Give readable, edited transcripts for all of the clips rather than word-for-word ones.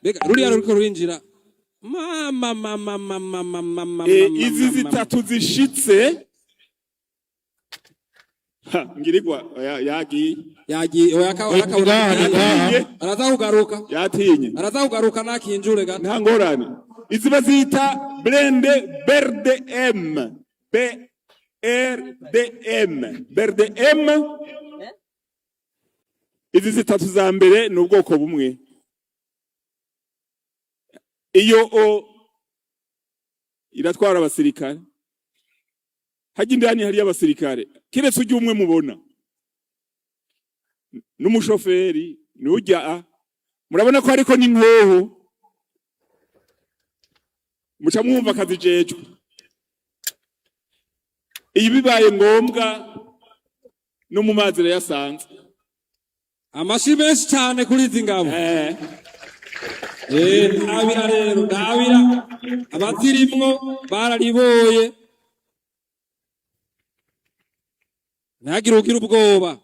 Bega ruriya ruriko rurinjira. Mama. Izi zitatu zishitse. Ngirigwa Yagi araza kugaruka. Yatinye. Araza kugaruka nakinjure gato. Nta ngorane. Izi bazita blende BRDM. BRDM. BRDM. Izi zitatu za mbere ni ubwoko bumwe. Iyo iratwara abasirikare. Haji ndani hari abasirikare. Kiretse ujye umwe mubona. N'umushoferi n'ujya murabona ko ariko ni nkoho. Muca mwumva akazi jeje. Iyi bibaye ngombwa no mu mazi yasanze. Amashi menshi cyane kuri izi ngabo. Ndabira rero, ndabira abatirimwo barariboye. Nagira ugira ubwoba.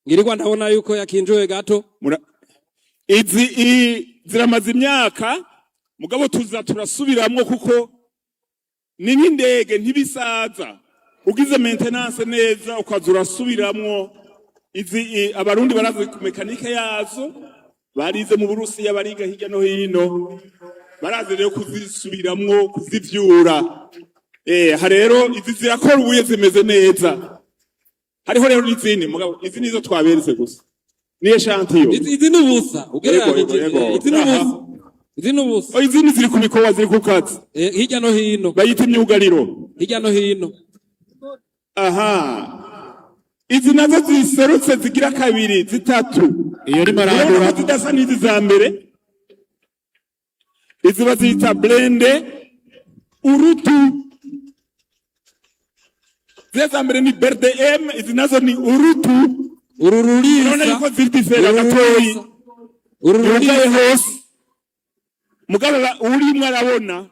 Ngirirwa ndabona yuko yakinjoye gato. Izi ziramaze imyaka mugabo turasubiramwo kuko ni nk'indege ntibisaza. Ugize maintenance neza ukazura subiramwo. Izi abarundi barazi ku mekanike yazo. Barize mu Burusiya bariga hirya no hino. Barazi rero kuzisubiramwo kuzivyura. Harero izi zirakora ubuye zimeze neza. Hariho rero n'izindi mugabo izi nizo twaberetse gusa. Ni echantillo. Izi nubusa. Izi nubusa. Izi ziri ku mikowa ziri ku kazi. Hirya no hino. Bayita imyugariro. Hirya no hino. Aha. Izi nazo ziserutse zigira kabiri zitatu. Iyo ni marandura zidasa n'izi za mbere. Izi bazita blende urutu. Zeza mbere ni BRDM, izi nazo ni urutu. Ururulisa. None yuko zirtifera gatoyi. Ururulisa hose. Mugaba urimwe arabona.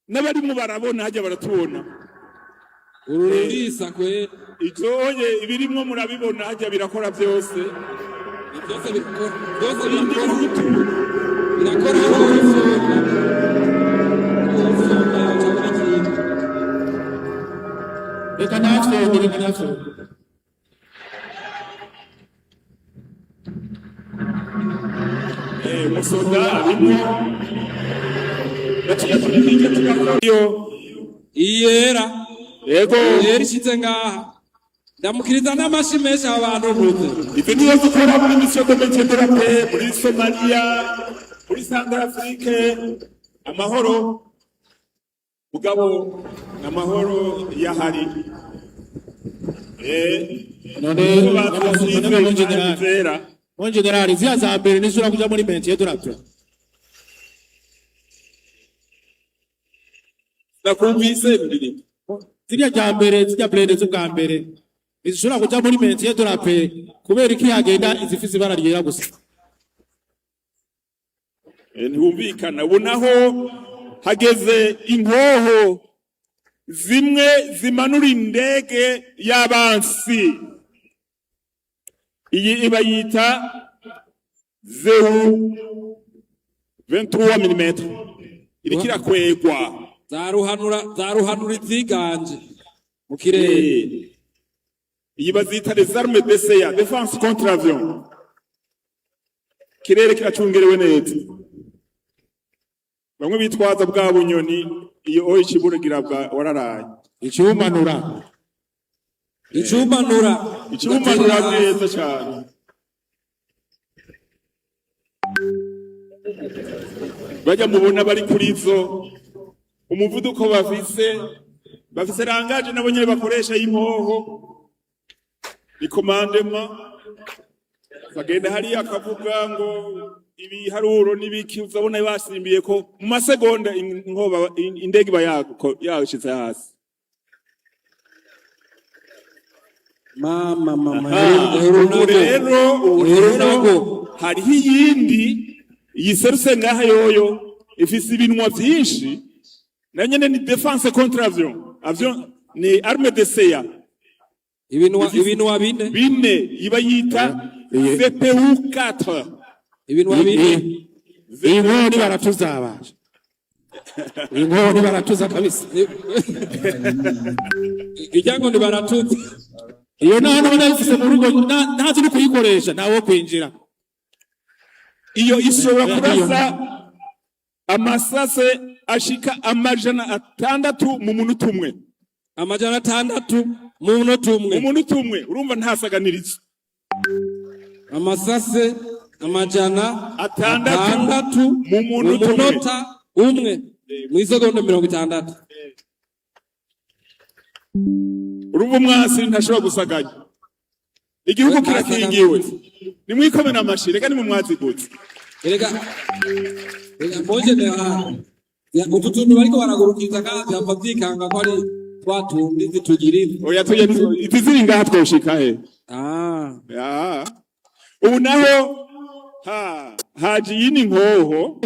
N'abarimwe barabona hajya baratubona. Ururulisa kwe. Ijoye ibirimwe murabibona hajya birakora byose. Byose birakora. Birakora hose. Reka natwe. Musoda arimo. Iyera. Yego. Iyera ishize ngaha. Ndamukiriza n'amashi menshi abantu buze. Izi niyo dukora muri mission de maintien de la paix muri Somalia, muri Centrafrique, amahoro. Mugabo amahoro yahari. Mon generali zia za mbere nisura kuja muri maintien de la paix. Nakumvise bibiri. Ziriya ja mbere zija blende z'ubwa mbere. Izishura kuja muri maintien de la paix kubera iki hagenda izifise ibara ryera gusa. Ntibumvikana ubonaho hageze inkoho zimwe zimanura indege y'abansi. Iyi iba yita Zeu 23 mm. Irikira kwegwa. Zaruhanura iziganje mu kirere. Iyi bazita les armes d'essai, défense contre avion. Kirere kiracungerewe neza. Bamwe bitwaza bwa bunyoni iyo ikiburegira bwa wararaye. Icyumanura neza cyane. Bajya mubona bari kuri zo umuvuduko bafise rangaje nabo nyene bakoresha y'impoho. Ni commandement bagenda hari akavuga ngo ibiharuro nibiki uzabona basimbiye ko mu masegonda inkoba indege yashitse hasi. Rero hariho iyindi yiserutse ngaha yoyo ifise ibinwa byinshi na nyene ni défense contre avion ni arme d'essai. Ibinwa bine iba yita CPU 4. Ibinwa bine inkoni baratuzabasha inkoni baratuza kabisa ijyango ni baratuza iyo none nayifise mu rugo ntazi no kuyikoresha nawo kwinjira iyo ishobora kurasa amasase ashika 600 mu munota umwe. 600 mu munota umwe. Mu munota umwe urumva ntasaganiriza. Amasase 600 mu munota umwe. Mu isegonda 60. Urumva umwasi ntashobora gusaganya. Igihugu kirakingiwe. Nimwikomena amashire kandi mu mwazi gutse. Erega moje ne ututuntu bariko baragurukiza kandi abavyikanga ko ari twatundi zitugirira. Oya tuye iziri ngaha twoshika he. Ya. Ubu naho haji yini nkoho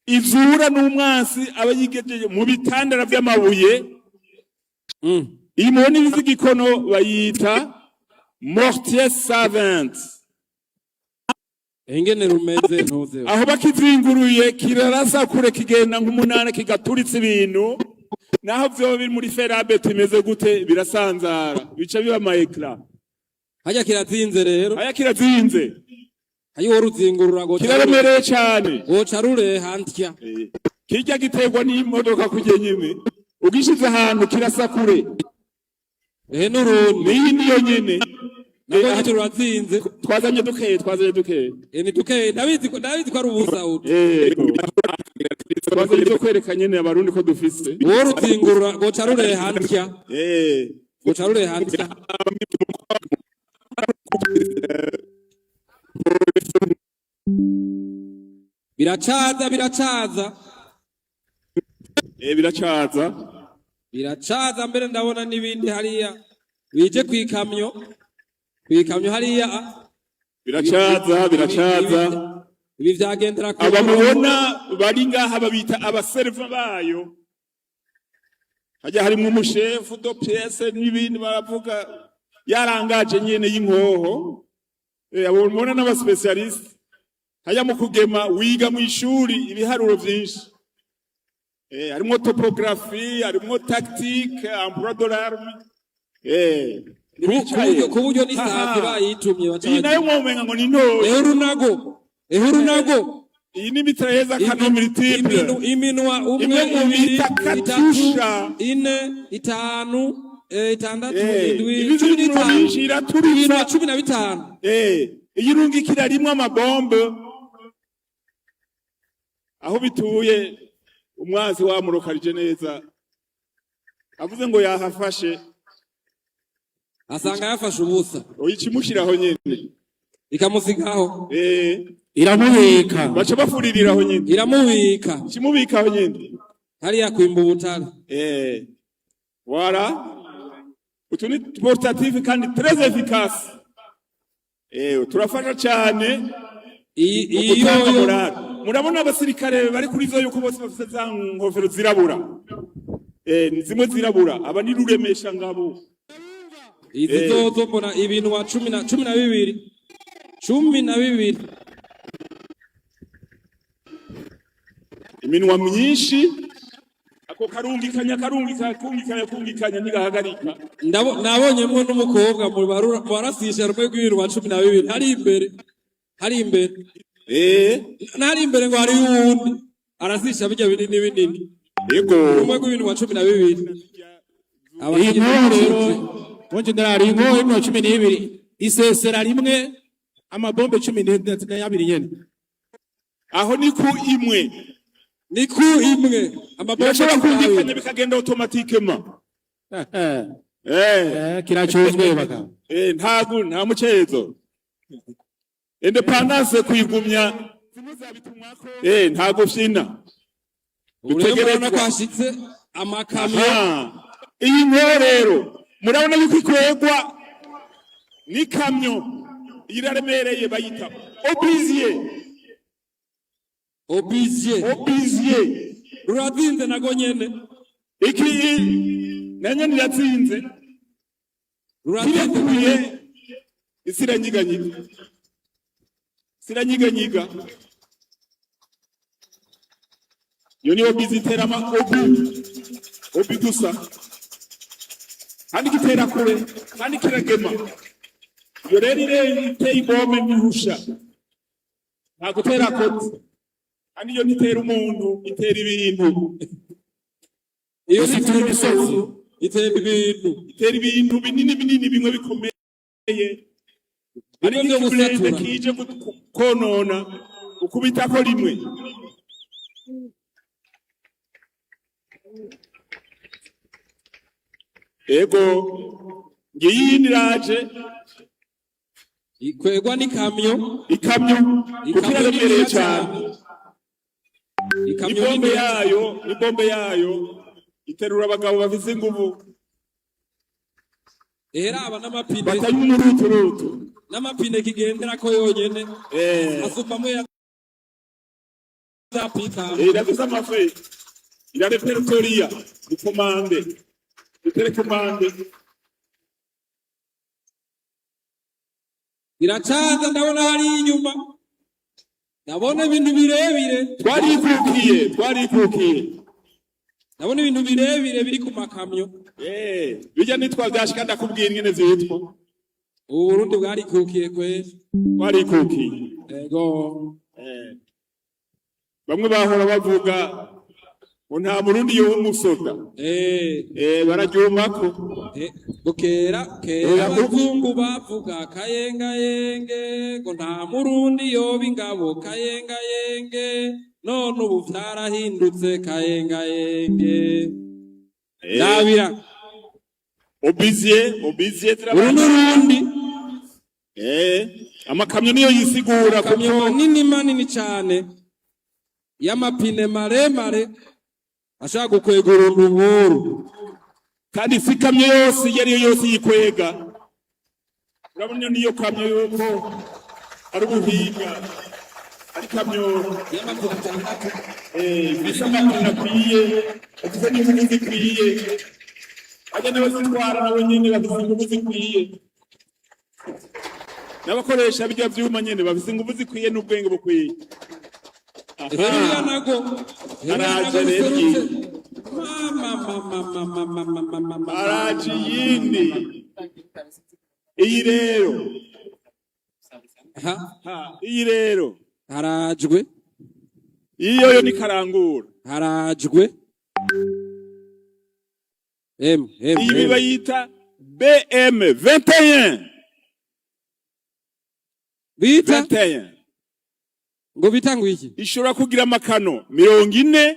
izura n'umwasi abayigejeje mu bitandara by'amabuye. Imoni bizigikono bayita mortier savant. Engene rumeze ntuze. Aho bakizinguruye kirarasa kure kigenda nk'umunana kigaturitse ibintu. Naho byo biri muri ferabe timeze gute birasanzara. Bica biba ama ecran. Hajya kirazinze rero. Hajya kirazinze. Hayi woruzingurura go. Kiraremereye cyane. Goca rure hantya. Kijya giterwa n'imodoka kujye nyine. Ugishize ahantu kirasa kure. N'urundi. Niyo nyene. Nako rurazinze. Twazanye dukeye. Ni dukeye. David ko ari ubusa utu. Twazanye cyo kwereka nyene abarundi ko dufise. Woruzingurura goca rure hantya. Goca rure hantya. Biracaza. Biracaza mbere ndabona nibindi hariya bije kwikamyo hariya biracaza ibi vyagendera ko abamubona bari ngaha babita abaserva bayo hajya harimo umushefu do pièce n'ibindi baravuga yarangaje nyene y'inkoho abamubona n'abaspecialist hajya mu kugema wiga mu ishuri ibiharuro byinshi harimo topographie harimo tactique emploi de l'arme kuburyo ni safi bayitumye bacaje nayo mwomenga ngo ni nto ehurunago iyi ni mitrailleuses canon multiple iminwa umwe ibiri katusha 4 5 6 7 15 iyirungikira rimwe amabombe aho bituye umwazi wamurokarije neza avuze ngo yahafashe asanga yafashe ubusa oyikimushiraho nyene ikamusigaho iramubika baca bafuririraho nyene iramubika kimubikaho nyene hariya kwimba ubutare wala utuni portatif kandi très efficace turafasha cyane iyo murabona abasirikare bari kuri zo yuko bose bafite za nkofero zirabura zimwe zirabura aba ni ruremesha ngabo izi zozo mbona ibintu wa 12 iminwa myinshi ako karungikanya ntigahagarika nabonyemo n'umukobwa mu barasisha rumwe rw'ibintu wa 12 hari imbere nari imbere ngo hari uwundi arasisha bijya binini yego rumwe rw'ibintu wa 12 abahinyi rero bonje ndarari inkoho imwe 12 isesera rimwe amabombe 12 nyene aho ni ku imwe amabombe ashobora bikagenda automatikement kiracuzwe baga nta mucezo independence kuyigumya ntago fyina utegereza kwashitse amakamyo iyi nkorero murabona yuko ikwegwa ni kamyo iraremereye bayita obizier rurazinze nago nyene iki nanye niratsinze rurazinze isiranyiganyiga iyo niyo bizitera obi gusa kandi gitera kure kandi kiragema iyo rero iteye igome n'ihusha nta gutera kote kandi iyo nitera umuntu itera ibintu iyo nitera imisozi itera ibintu binini bimwe bikomeye ariko iyo gusatura kije konona ukubitako rimwe ego ngiyindi raje ikwegwa n'ikamyo kukiraremereye cyane ibombe yayo iterura abagabo bafise inguvu aba n'amapine batanye umuruturutu n'amapine kigendera ko yonyene asupamwe ya zapita irafise amafe ira repertoria ikomande iterekomande iracaza ndabona hari inyuma ndabona ibintu birebire twarikukiye ndabona ibintu birebire biri ku makamyo bijya nitwa byashika ndakubwira ingene vyitwa Uburundi bwarikukiye twarikukiye ego bamwe bahora bavuga ngo nta murundi yo umusoda bararyumako kera abazungu bavuga kayengayenge ngo nta murundi yoba ingabo kayengayenge none ubu vyarahindutse kayengayenge Dabira obizie Urundi amakamyo niyo yisigura kamyo nini manini cyane y'amapine maremare ashaka gukwega uruntu kandi si kamyo yose yari yose yikwega urabona niyo kamyo yuko ari ubuhinga ari kamyo y'amapine atandatu bisa amapine akwiye afite n'inguvu zikwiye ajya n'abazitwara nabo nyene bafite inguvu zikwiye n'abakoresha bijya vyuma nyene bafite inguvu zikwiye n'ubwenge bukwiye Heriya nago araje rero araje yindi iyi rero harajwe iyo ni karangura harajwe iyi bayita BM 21 bita 21 ngo bitangwa iki ishobora kugira amakano 40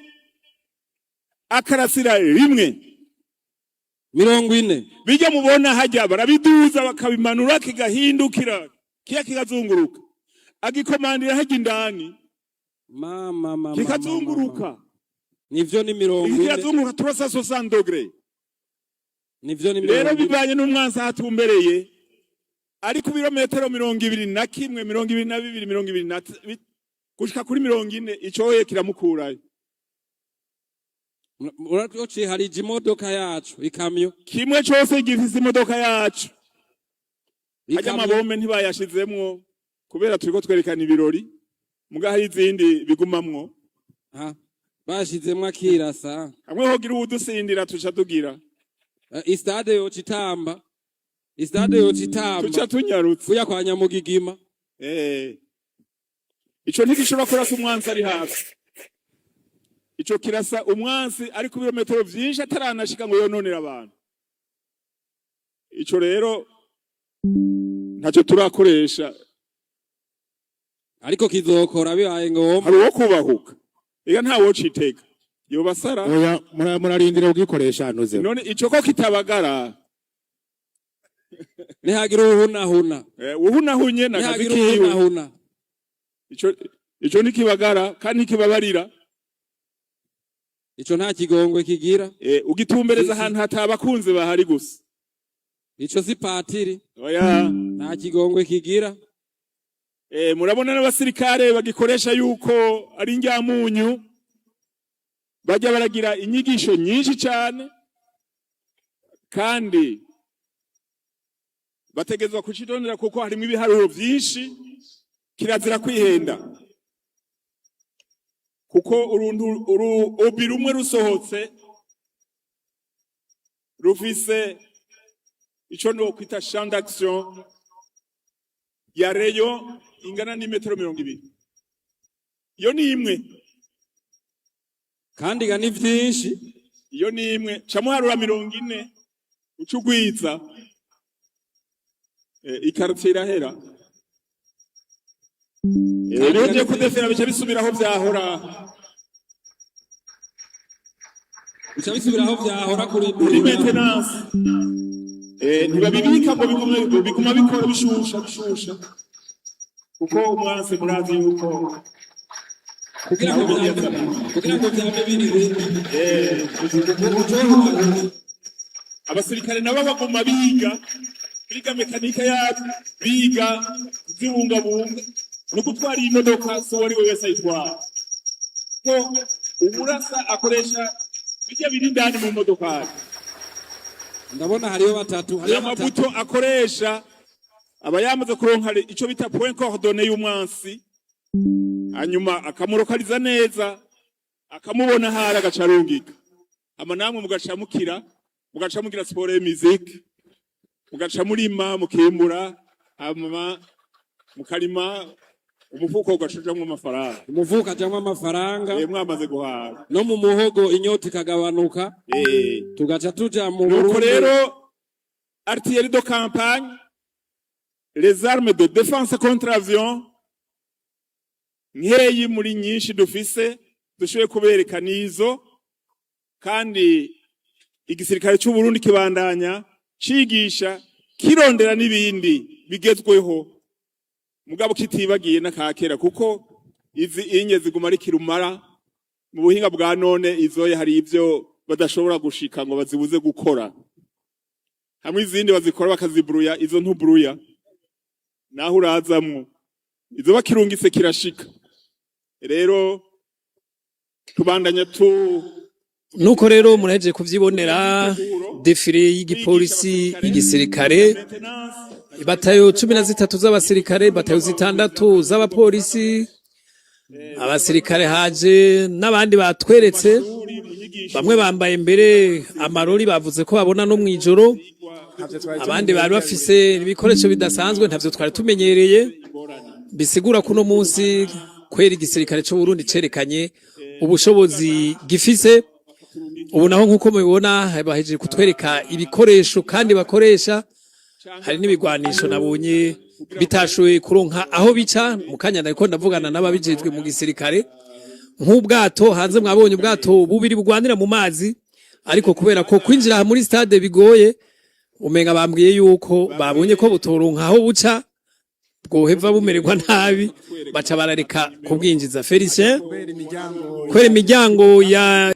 akarasira rimwe 40 bijya mubona hajya barabiduza bakabimanura kigahindukira kikazunguruka agikomandira hajya indani mama kikazunguruka nivyo ni 40 kikazunguruka 360 degrés nivyo ni rero bibanye n'umwansi hatumbereye ari ku birometero 21 22 gushika kuri 40 icoye kiramukurayo uratoci hari imodoka yacu ikamyo kimwe cyose gifise imodoka yacu hajya amabombe ntibayashizemwo kubera turiko twerekana ibirori muga hari izindi bigumamwo bashizemwo akirasa hamwe hogira udusindira tuca tugira istade yo citamba tuca tunyarutse kuya kwa Nyamugigima ico ntigishobora kurasa umwansi ari hafi ico kirasa umwansi ari ku birometero vyinshi ataranashika ngo yononera abantu ico rero ntacyo turakoresha ariko kizokora bibaye ngomba hari uwo kubahuka ega nta wo citega yobasara oya murarindira ubwikoresha anuze none ico ko kitabagara nihagira uhunahuna uhunahunye nakazikiwe ico nikibagara kandi kibabarira ico nta kigongwe kigira ugitumbereza ahantu hatabakunze bahari gusa ico si patiri oya nta kigongwe kigira murabona n'abasirikare bagikoresha yuko ari njyamunyu bajya baragira inyigisho nyinshi cyane kandi bategezwa kucitondera kuko harimo ibiharuro byinshi kirazira kwihenda kuko urubi rumwe rusohotse rufise ico nokwita champ d'action ya reyo ingana n'imetero 200. Iyo ni imwe kandi ga ni vyinshi. Iyo ni imwe camuharura 40 ucugwiza ikartier irahera. Rero je kudefera bica bisubiraho vyahora. Bica bisubiraho vyahora kuri maintenance. Ntibabibika ngo biguma bikora bishusha. Kuko umwanse murazi yuko kugira ngo vyame biri abasirikare nabo baguma biga mekanike yabo, biga zibungabunga no gutwara imodoka so wari wese ayitwara. Ko umurasa akoresha bijya biri ndani mu modoka. Ndabona hariyo batatu, hariyo amabuto akoresha abayamaze kuronka ico bita point coordonné y'umwansi, hanyuma akamurokaliza neza, akamubona hari agacarungika. Ama namwe mugaca sport et musique, mugaca murima mukimbura, hama mukarima umufuko ugashujamwo amafaranga. Umufuko ajamwo amafaranga. Mwamaze guhaga. No mu muhogo inyota ikagabanuka. Tugaca tuja mu Burundi. Rero artillerie de campagne, les armes de défense contre avion, nkeyi muri nyinshi dufise dushoboye kubereka nizo, kandi igisirikare cy'u Burundi kibandanya cigisha kirondera n'ibindi bigezweho mugabo kitibagiye nakakera, kuko izi inye ziguma ari kirumara mu buhinga bwa none. Izoye hari ivyo badashobora gushika ngo bazibuze gukora, hamwe izindi bazikora bakazibruya, izo ntubruya naho urazamwo, izo bakirungise kirashika. Rero tubandanya nuko rero muraje kuvyibonera defile y'igipolisi y'igisirikare, batayo 13 z'abasirikare, batayo 6 z'abapolisi, abasirikare haje n'abandi batweretse, bamwe bambaye mbere amarori bavuze ko babona no mwijoro, abandi bari bafise ibikoresho bidasanzwe ntavyo twari tumenyereye, bisigura kuno munsi kwera igisirikare cyo Burundi cerekanye ubushobozi gifise. Ubu naho nkuko mubibona bahejeje kutwereka ibikoresho kandi bakoresha, hari n'ibigwanisho nabonye bitashoye kuronka aho bica. Mukanya nariko ndavugana n'ababijejwe mu gisirikare, nk'ubwato hanze mwabonye ubwato bubiri bugwanira mu mazi, ariko kubera ko kwinjira muri stade bigoye, umenga bambwiye yuko babonye ko butoronka aho buca bwoheva bumererwa nabi, baca barareka kubwinjiza. Felicien kwera imiryango ya